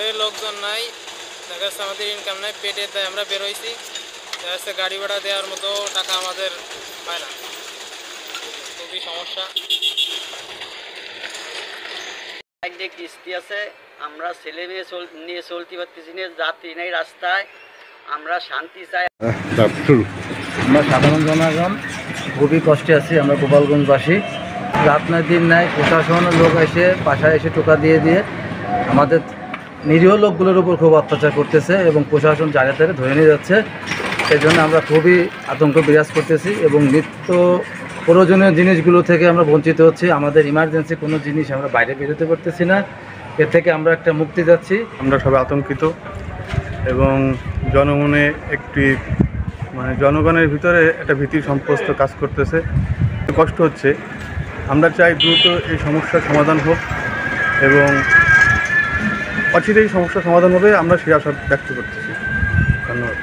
ঘরে লোকজন নাই, দেখা যাচ্ছে আমাদের ইনকাম নাই, পেটের দায় আমরা বেরোইছি, দেখা যাচ্ছে গাড়ি ভাড়া দেওয়ার মতো টাকা আমাদের পায় না, খুবই সমস্যা। যে কিস্তি আছে, আমরা ছেলে মেয়ে নিয়ে চলতে পারতেছি না, যাত্রী নেই রাস্তায়, আমরা শান্তি চাই। আমরা সাধারণ জনগণ খুবই কষ্টে আছি। আমরা গোপালগঞ্জবাসী, রাত নয় দিন নাই, প্রশাসনের লোক এসে বাসায় এসে টোকা দিয়ে দিয়ে আমাদের নিরীহ লোকগুলোর উপর খুব অত্যাচার করতেছে এবং প্রশাসন জায়গা থেকে ধরে নিয়ে যাচ্ছে। সেই জন্য আমরা খুবই আতঙ্ক বিরাজ করতেছি এবং নিত্য প্রয়োজনীয় জিনিসগুলো থেকে আমরা বঞ্চিত হচ্ছি। আমাদের ইমার্জেন্সি কোনো জিনিস আমরা বাইরে বেরোতে পারতেছি না, এর থেকে আমরা একটা মুক্তি যাচ্ছি। আমরা সবাই আতঙ্কিত এবং জনমনে একটি জনগণের ভিতরে একটা ভীতির সম্পস্ত কাজ করতেছে, কষ্ট হচ্ছে। আমরা চাই দ্রুত এই সমস্যার সমাধান হোক এবং অচিরেই সমস্যার সমাধান হবে, আমরা সেই আশা ব্যক্ত করতেছি। ধন্যবাদ।